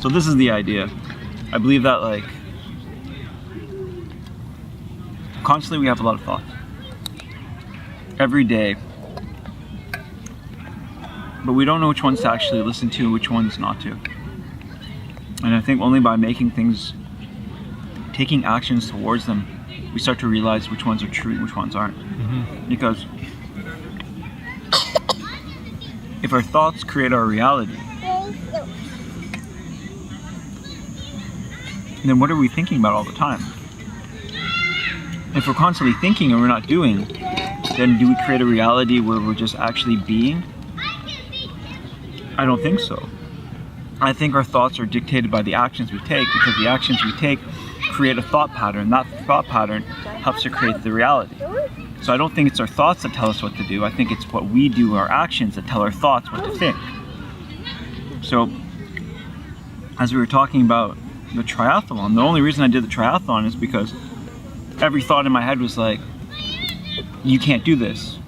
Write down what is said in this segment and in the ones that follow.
So this is the idea. I believe that like constantly we have a lot of thoughts every day, but we don't know which ones to actually listen to and which ones not to. And I think only by taking actions towards them, we start to realize which ones are true and which ones aren't. Because if our thoughts create our reality, then what are we thinking about all the time? If we're constantly thinking and we're not doing, then do we create a reality where we're just actually being? I don't think so. I think our thoughts are dictated by the actions we take, because the actions we take create a thought pattern. That thought pattern helps to create the reality. So I don't think it's our thoughts that tell us what to do. I think it's what we do, our actions, that tell our thoughts what to think. So as we were talking about the triathlon, the only reason I did the triathlon is because every thought in my head was like, you can't do this.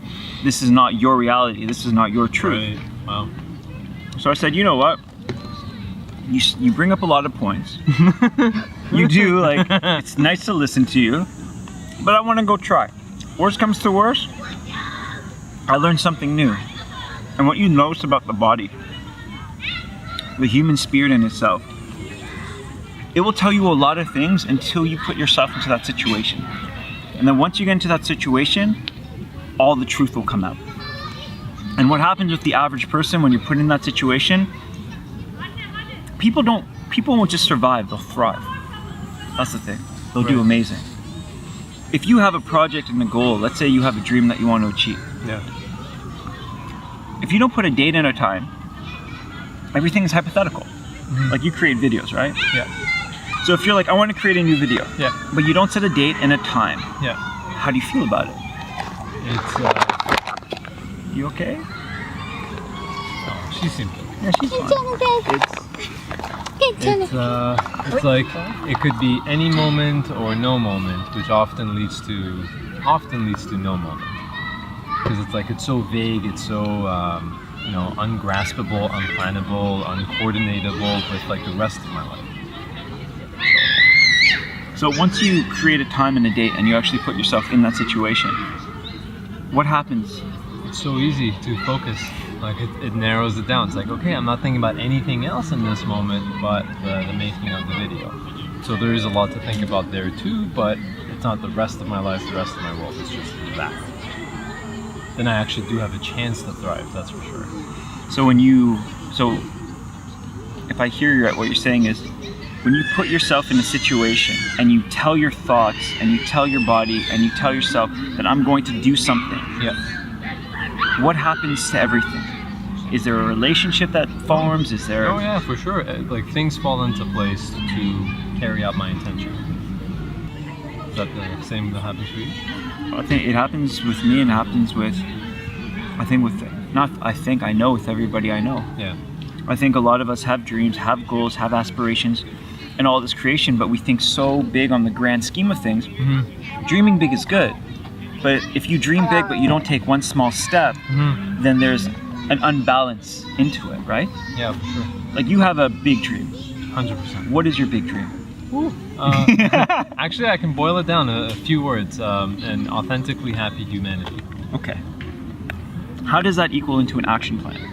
This is not your reality. This is not your truth. Right. Wow. So I said, you know what? You bring up a lot of points. You do, like, it's nice to listen to you, but I want to go try. Worst comes to worst, I learned something new. And what you notice about the body, the human spirit in itself, it will tell you a lot of things until you put yourself into that situation. And then once you get into that situation, all the truth will come out. And what happens with the average person when you're put in that situation, people won't just survive, they'll thrive. That's the thing. They'll do amazing. If you have a project and a goal, let's say you have a dream that you want to achieve. Yeah. If you don't put a date and a time, everything is hypothetical. Like you create videos, right? Yeah. So if you're like, I want to create a new video, but you don't set a date and a time, how do you feel about it? It's You okay? Oh, she seems good. Yeah, she's fine. It's like it could be any moment or no moment, which often leads to no moment, because it's like it's so vague, it's so ungraspable, unplannable, uncoordinatable with like the rest of my life. So once you create a time and a date and you actually put yourself in that situation, what happens? It's so easy to focus. Like it narrows it down. It's like, okay, I'm not thinking about anything else in this moment but the making of the video. So there is a lot to think about there too, but it's not the rest of my life, the rest of my world. It's just that. Then I actually do have a chance to thrive, that's for sure. So if I hear what you're saying is, when you put yourself in a situation and you tell your thoughts and you tell your body and you tell yourself that I'm going to do something, what happens to everything? Is there a relationship that forms? Is there? Oh yeah, for sure. Like things fall into place to carry out my intention. Is that the same that happens for you? I think it happens with me and happens with, I know with everybody I know. Yeah. I think a lot of us have dreams, have goals, have aspirations, and all this creation, but we think so big on the grand scheme of things. Dreaming big is good. But if you dream big but you don't take one small step, then there's an unbalance into it, right? Yeah, for sure. Like you have a big dream. 100%. What is your big dream? Actually, I can boil it down to a few words. An authentically happy humanity. Okay. How does that equal into an action plan?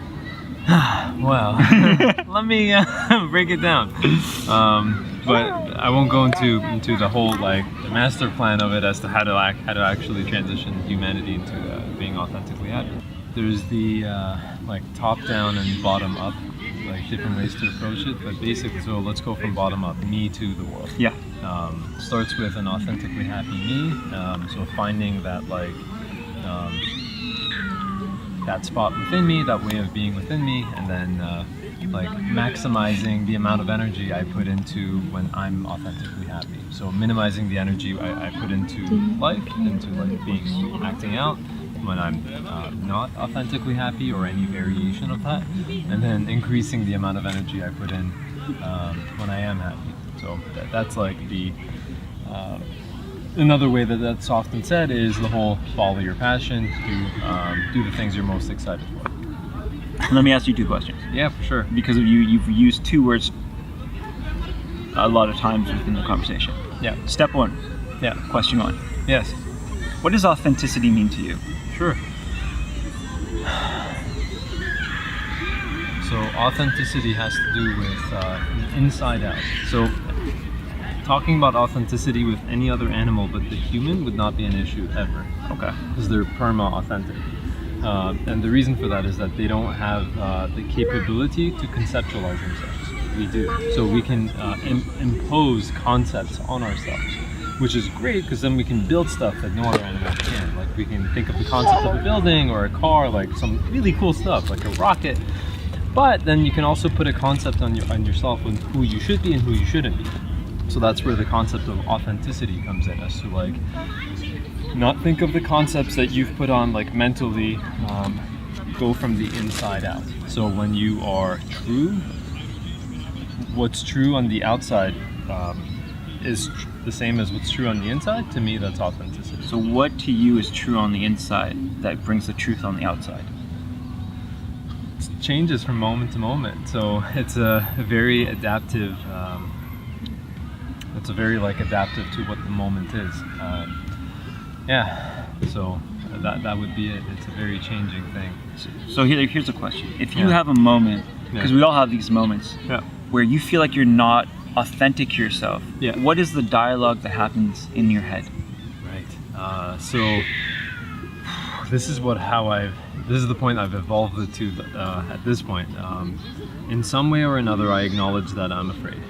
Well, let me break it down. But I won't go into the whole like the master plan of it as to how to actually transition humanity into being authentically happy. There's the like top down and bottom up, like different ways to approach it. But basically, so let's go from bottom up, me to the world. Yeah. Starts with an authentically happy me. So finding that like that spot within me, that way of being within me, and then like maximizing the amount of energy I put into when I'm authentically happy. So minimizing the energy I put into life, into like being acting out when I'm not authentically happy or any variation of that, and then increasing the amount of energy I put in when I am happy. So that's like the another way that's often said is the whole follow your passion, do the things you're most excited for. Let me ask you two questions. Yeah, for sure. Because of you've used two words a lot of times within the conversation. Yeah. Step one. Yeah. Question one. Yes. What does authenticity mean to you? Sure. So authenticity has to do with inside out. So talking about authenticity with any other animal but the human would not be an issue ever. Okay. Because they're perma-authentic. And the reason for that is that they don't have the capability to conceptualize themselves. We do. So we can impose concepts on ourselves, which is great because then we can build stuff that no other animal can. Like we can think of the concept of a building or a car, like some really cool stuff, like a rocket. But then you can also put a concept on yourself on who you should be and who you shouldn't be. So that's where the concept of authenticity comes in, as to like not think of the concepts that you've put on like mentally, go from the inside out. So when you are true, what's true on the outside is the same as what's true on the inside. To me, that's authenticity. So what to you is true on the inside that brings the truth on the outside? It changes from moment to moment. So it's a very adaptive. It's a very like adaptive to what the moment is. Yeah. So that would be it. It's a very changing thing. So here's a question. If you have a moment, because we all have these moments, where you feel like you're not authentic to yourself, what is the dialogue that happens in your head? Right. So this is this is the point I've evolved it to at this point. In some way or another, I acknowledge that I'm afraid.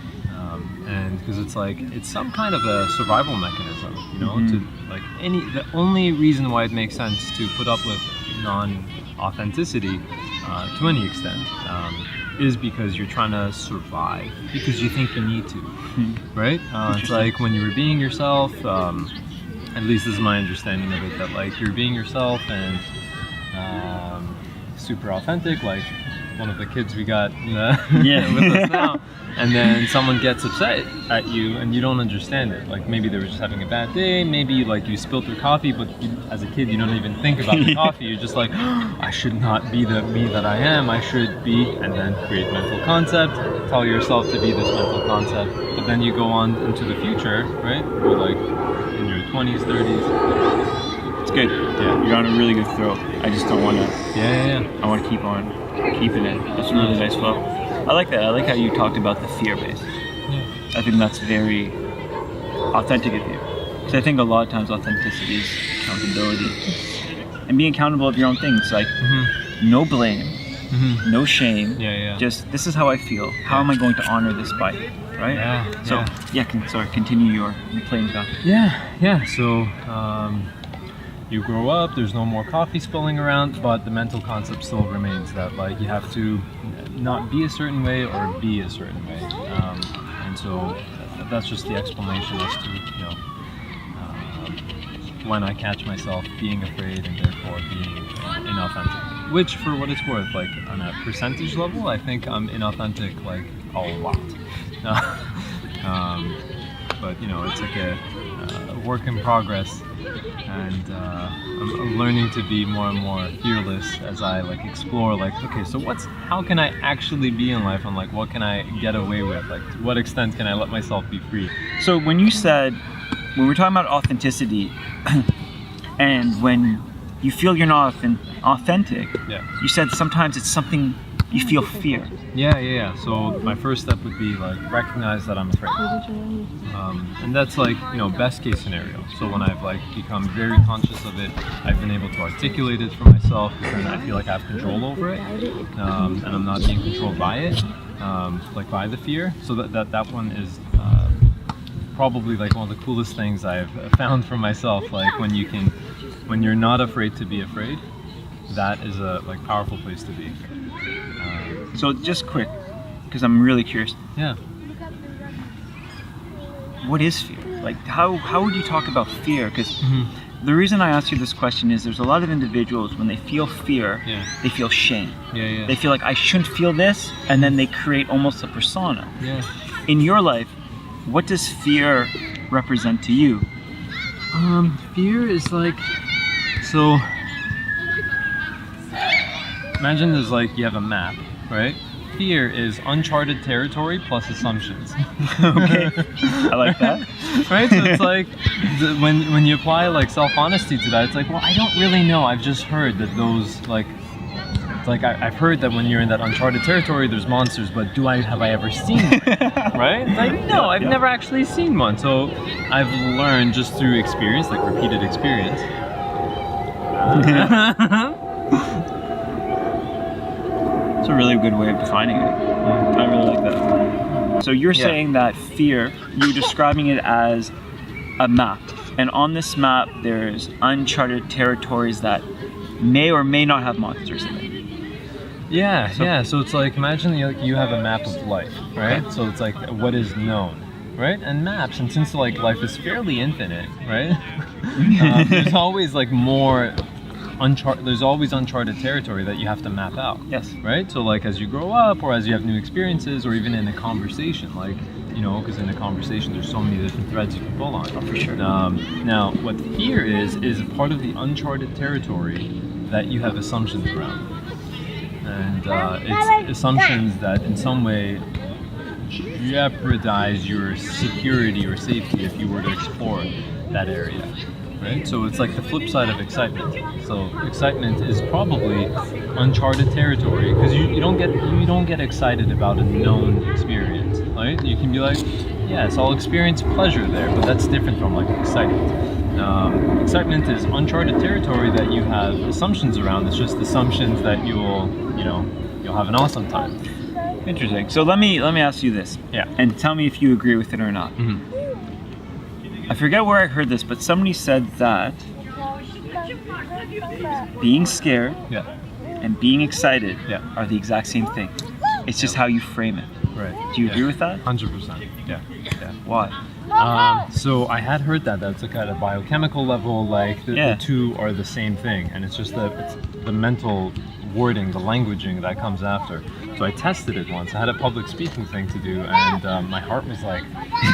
And because it's some kind of a survival mechanism, you know, the only reason why it makes sense to put up with non-authenticity to any extent is because you're trying to survive, because you think you need to, right? It's like when you were being yourself, at least this is my understanding of it, that like you're being yourself and super authentic, like one of the kids we got with us now, and then someone gets upset at you and you don't understand it. Like maybe they were just having a bad day, maybe like you spilled their coffee, but as a kid you don't even think about the coffee. You're just like, I should not be the me that I am, I should be, and then create mental concept, tell yourself to be this mental concept, but then you go on into the future, right? You're like in your 20s, 30s. It's good. Yeah, you're on a really good throw. I just don't want to. I want to keep on keeping it. It's a really nice flow. I like that. I like how you talked about the fear base. I think that's very authentic of you. Because I think a lot of times authenticity is accountability and being accountable of your own things. Like no blame, no shame. Just this is how I feel. How am I going to honor this bite? Right? So continue your claim back. So you grow up, there's no more coffee spilling around, but the mental concept still remains that like you have to not be a certain way or be a certain way. And so that's just the explanation as to, you know, when I catch myself being afraid and therefore being inauthentic. Which, for what it's worth, like on a percentage level, I think I'm inauthentic like a lot. But you know, it's like a work in progress, and I'm learning to be more and more fearless as I like explore. Like, okay, so how can I actually be in life, and like what can I get away with? Like, to what extent can I let myself be free? So when we're talking about authenticity, and when you feel you're not authentic, you said sometimes it's something you feel fear. So my first step would be like recognize that I'm afraid, and that's like, you know, best case scenario. So when I've like become very conscious of it, I've been able to articulate it for myself, and I feel like I have control over it, and I'm not being controlled by it, like by the fear. So that one is probably like one of the coolest things I've found for myself. Like when you're not afraid to be afraid, that is a like powerful place to be. So just quick, because I'm really curious. What is fear? Like how would you talk about fear? Because the reason I ask you this question is there's a lot of individuals, when they feel fear, they feel shame. They feel like I shouldn't feel this, and then they create almost a persona. In your life, what does fear represent to you? Fear is like, so imagine there's like, you have a map, right? fear is uncharted territory plus assumptions. Okay, I like that. Right? So it's like when you apply like self-honesty to that, it's like, well, I don't really know. I've just heard that those like. It's like I've heard that when you're in that uncharted territory, there's monsters, but have I ever seen one? Right? It's like, no, I've never actually seen one. So I've learned just through experience, like repeated experience. It's a really good way of defining it. I really like that. So you're saying that fear, you're describing it as a map. And on this map, there's uncharted territories that may or may not have monsters in it. Yeah. So it's like, imagine you have a map of life, right? So it's like what is known, right? And maps, and since like life is fairly infinite, right? There's always like more there's always uncharted territory that you have to map out. Yes. Right? So like as you grow up, or as you have new experiences, or even in a conversation, like, you know, because in a conversation there's so many different threads you can pull on. Oh, for sure. Now, what fear is a part of the uncharted territory that you have assumptions around. And it's assumptions that in some way jeopardize your security or safety if you were to explore that area, right? So it's like the flip side of excitement. So excitement is probably uncharted territory, because you don't get excited about a known experience, right? You can be like, yes, I'll experience pleasure there, but that's different from like excitement. Excitement is uncharted territory that you have assumptions around. It's just assumptions that you'll have an awesome time. Interesting. So let me ask you this. Yeah. And tell me if you agree with it or not. Mm-hmm. I forget where I heard this, but somebody said that being scared and being excited are the exact same thing. It's just how you frame it. Right. Do you agree with that? 100%. Yeah. Why? So I had heard that that's like at a biochemical level, like the two are the same thing, and it's just it's the mental wording, the languaging that comes after. So I tested it once. I had a public speaking thing to do, and my heart was like,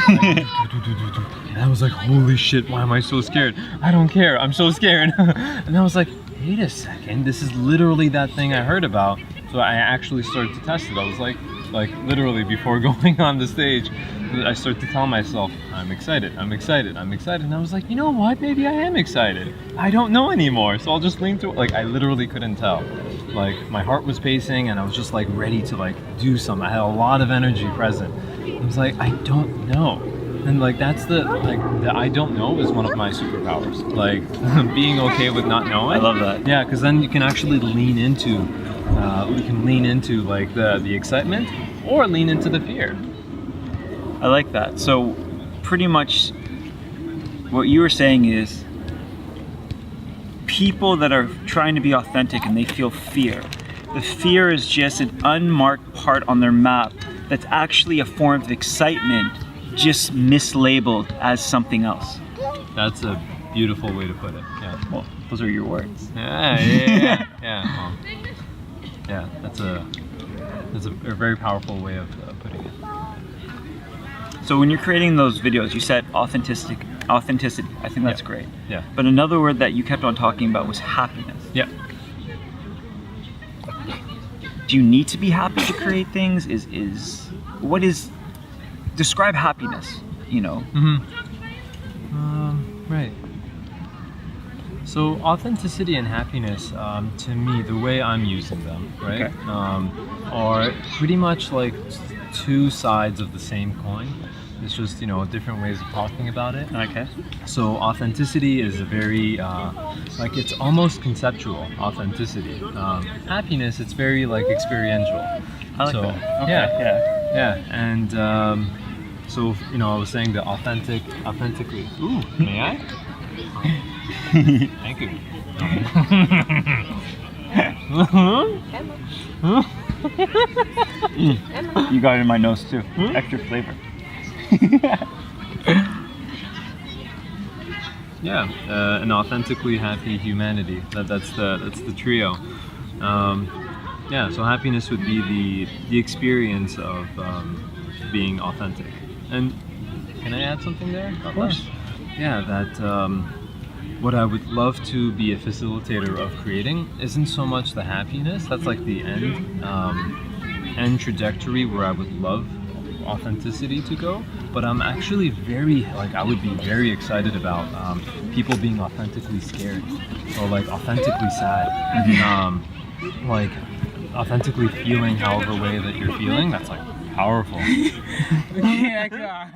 and I was like, holy shit, why am I so scared? I don't care, I'm so scared. And I was like, wait a second, this is literally that thing I heard about. So I actually started to test it. I was like literally before going on the stage, I started to tell myself, I'm excited. And I was like, you know what? Maybe I am excited. I don't know anymore. So I'll just lean to it. Like, I literally couldn't tell. Like, my heart was pacing and I was just like ready to like do something. I had a lot of energy present. I was like, I don't know. And like, that's the I don't know is one of my superpowers. Like, being okay with not knowing. I love that. Yeah, because then you can actually lean into like the excitement, or lean into the fear. I like that. So pretty much what you were saying is people that are trying to be authentic and they feel fear. The fear is just an unmarked part on their map that's actually a form of excitement, just mislabeled as something else. That's a beautiful way to put it. Yeah. Well, those are your words. Yeah. That's a very powerful way of putting it. So when you're creating those videos, you said authenticity. I think that's great. Yeah. But another word that you kept on talking about was happiness. Yeah. Do you need to be happy to create things? Describe happiness, you know? Right. So authenticity and happiness, to me, the way I'm using them, right, Okay. are pretty much like two sides of the same coin. It's just, different ways of talking about it. Okay. So authenticity is a very, it's almost conceptual, authenticity. Happiness, it's very experiential. I like that. Okay. Yeah. And so, I was saying the authentically. Ooh, may I? Thank you. You got it in my nose too. Extra flavor. Yeah, an authentically happy humanity. That's the trio. So happiness would be the experience of being authentic. And can I add something there? Of course. Yeah, that what I would love to be a facilitator of creating isn't so much the happiness. That's like the end end trajectory where I would love authenticity to go, but I'm actually very, like, I would be very excited about people being authentically scared or like authentically sad. Like authentically feeling however way that you're feeling. That's like powerful. Yeah,